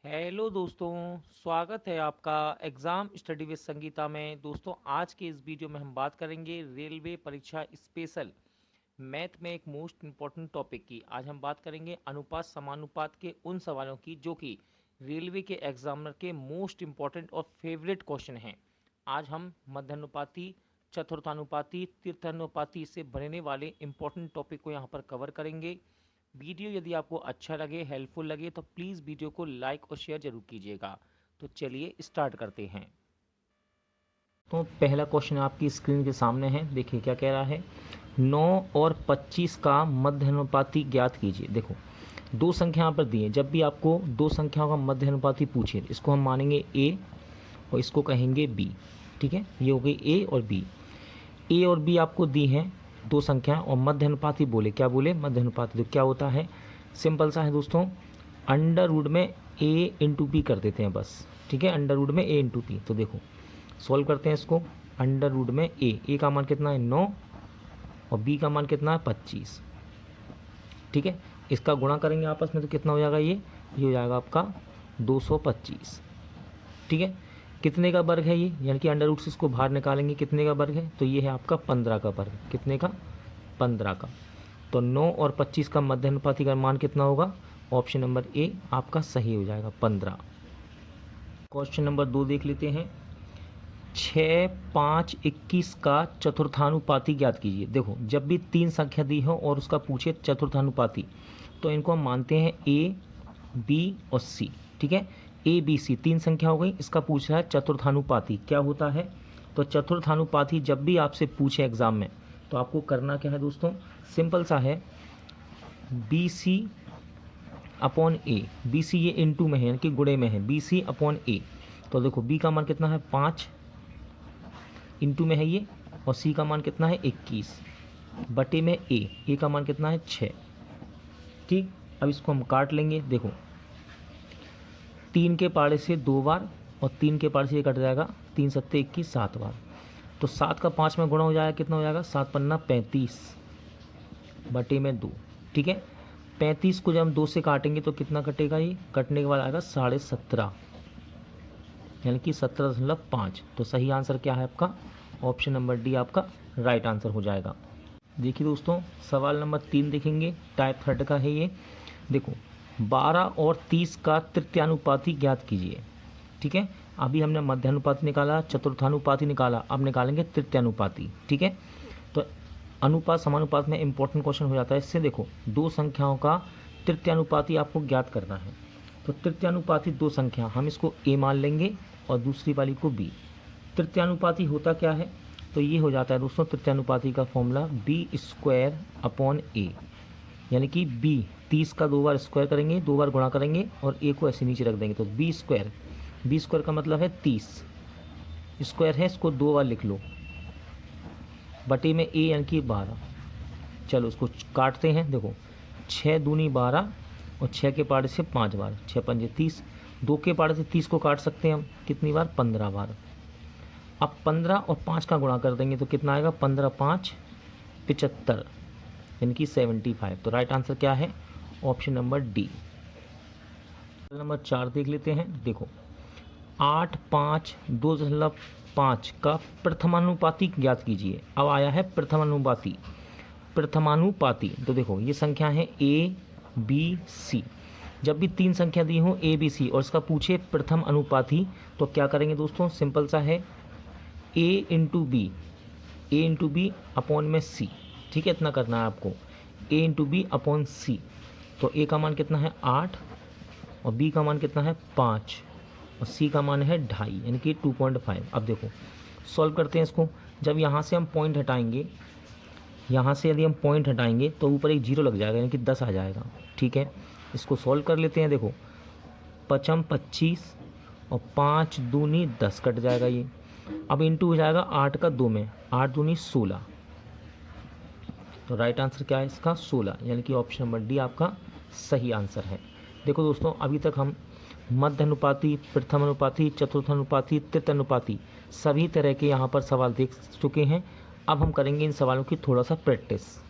Hello दोस्तों, स्वागत है आपका एग्ज़ाम स्टडी विद संगीता में। दोस्तों, आज के इस वीडियो में हम बात करेंगे रेलवे परीक्षा स्पेशल मैथ में एक मोस्ट इम्पॉर्टेंट टॉपिक की। आज हम बात करेंगे अनुपात समानुपात के उन सवालों की जो कि रेलवे के एग्जामिनर के मोस्ट इम्पॉर्टेंट और फेवरेट क्वेश्चन हैं। आज हम मध्यानुपाती, चतुर्थानुपाती, तृतीयानुपाती से बनने वाले इम्पॉर्टेंट टॉपिक को यहाँ पर कवर करेंगे। वीडियो यदि आपको अच्छा लगे, हेल्पफुल लगे तो प्लीज़ वीडियो को लाइक और शेयर जरूर कीजिएगा। तो चलिए स्टार्ट करते हैं। तो पहला क्वेश्चन आपकी स्क्रीन के सामने है, देखिए क्या कह रहा है। 9 और 25 का मध्यानुपाती ज्ञात कीजिए। देखो, दो संख्या यहाँ पर दी है। जब भी आपको दो संख्याओं का मध्यानुपाती पूछे, इसको हम मानेंगे ए और इसको कहेंगे बी। ठीक है, ये हो गई ए और बी। ए और बी आपको दी हैं दो संख्या और मध्यानुपाती बोले, क्या बोले? मध्यानुपाती। तो क्या होता है? सिंपल सा है दोस्तों, अंडर रूट में ए इंटू पी कर देते हैं बस। ठीक है, अंडर रूट में ए इंटू पी। तो देखो सॉल्व करते हैं इसको। अंडर रूट में ए का मान कितना है? 9 और बी का मान कितना है? 25। ठीक है, इसका गुणा करेंगे आपस में तो कितना हो जाएगा? ये हो जाएगा आपका 225। ठीक है, कितने का वर्ग है ये? यानी कि अंडर रूट से इसको बाहर निकालेंगे, कितने का वर्ग है? तो ये है आपका 15 का वर्ग। कितने का? 15 का। तो 9 और 25 का मध्यानुपाती का मान कितना होगा? ऑप्शन नंबर ए आपका सही हो जाएगा, 15। क्वेश्चन नंबर 2 देख लेते हैं। 6, 5, 21 का चतुर्थानुपाती ज्ञात कीजिए। देखो, जब भी तीन संख्या दी हो और उसका पूछे चतुर्थानुपाती, तो इनको हम मानते हैं ए, बी और सी। ठीक है, ए बी सी तीन संख्या हो गई। इसका पूछ रहा है चतुर्थानुपाती क्या होता है। तो चतुर्थानुपाती जब भी आपसे पूछे एग्जाम में, तो आपको करना क्या है दोस्तों? सिंपल सा है, बी सी अपॉन ए। बी सी ये इनटू में है, यानी कि गुणे में है, बी सी अपॉन ए। तो देखो बी का मान कितना है? 5 इंटू में है ये, और सी का मान कितना है? 21 बटे में ए का मान कितना है? 6। ठीक, अब इसको हम काट लेंगे। देखो, 3 के पाड़े से 2 बार और 3 के पाड़े से ये कट जाएगा, 3 सत्ते 21, 7 बार। तो 7 का 5 में गुणा हो जाएगा, कितना हो जाएगा? 7 पन्ना 35 बटे में 2। ठीक है, 35 को जब हम 2 से काटेंगे तो कितना कटेगा? ये कटने के बाद आएगा 17.5, यानी कि 17.5। तो सही आंसर क्या है आपका? ऑप्शन नंबर डी आपका राइट आंसर हो जाएगा। देखिए दोस्तों, सवाल नंबर 3 देखेंगे, टाइप 3 का है ये। देखो, 12 और 30 का तृतीयानुपाती ज्ञात कीजिए। ठीक है, अभी हमने मध्यानुपाती निकाला, चतुर्थानुपाती निकाला, अब निकालेंगे तृतीयानुपाती। ठीक है, तो अनुपात समानुपात में इंपॉर्टेंट क्वेश्चन हो जाता है इससे। देखो, दो संख्याओं का तृतीयानुपाती आपको ज्ञात करना है। तो तृतीयानुपाती दो संख्या, हम इसको ए मान लेंगे और दूसरी वाली को बी। तृतीयानुपाती होता क्या है? तो ये हो जाता है दोस्तों तृतीयानुपाती का फॉर्मूला बी स्क्वायर अपॉन ए, यानी कि बी 30 का 2 बार स्क्वायर करेंगे, 2 बार गुणा करेंगे और ए को ऐसे नीचे रख देंगे। तो बी स्क्वायर का मतलब है 30, स्क्वायर है, इसको 2 बार लिख लो, बटे में ए यानी कि 12। चलो उसको काटते हैं। देखो, 6 दूनी 12 और 6 के पाड़े से 5 बार, 6 पंजे 30। 2 के पाड़े से 30 को काट सकते हैं हम, कितनी बार? 15 बार। अब 15 और 5 का गुणा कर देंगे तो कितना आएगा? 15 5 75, यानी कि 75। तो राइट आंसर क्या है? Option number D. नंबर 4 देख लेते हैं। देखो, 8, 5, 2.5 का प्रथमानुपाती ज्ञात कीजिए। अब आया है प्रथमानुपाती। तो देखो, ये संख्या है ए बी सी। जब भी तीन संख्या दी हो ए बी सी और इसका पूछे प्रथम अनुपाती, तो क्या करेंगे दोस्तों? सिंपल सा है, ए इंटू बी अपॉन में सी। ठीक है, इतना करना है आपको, ए इंटू बी अपॉन सी। तो ए का मान कितना है? 8 और बी का मान कितना है? 5 और सी का मान है 2.5, यानी कि 2.5। अब देखो सॉल्व करते हैं इसको। जब यहाँ से हम पॉइंट हटाएंगे, यहाँ से यदि हम पॉइंट हटाएंगे तो ऊपर एक जीरो लग जाएगा, यानी कि 10 आ जाएगा। ठीक है, इसको सॉल्व कर लेते हैं। देखो, 5 25 और 5 दूनी 10 कट जाएगा ये। अब इंटू हो जाएगा 8 का 2 में, 8 दूनी 16। तो राइट आंसर क्या है इसका? 16, यानी कि ऑप्शन नंबर डी आपका सही आंसर है। देखो दोस्तों, अभी तक हम मध्यानुपाती, प्रथमानुपाती, चतुर्थानुपाती, तृतीयानुपाती सभी तरह के यहाँ पर सवाल देख चुके हैं। अब हम करेंगे इन सवालों की थोड़ा सा प्रैक्टिस।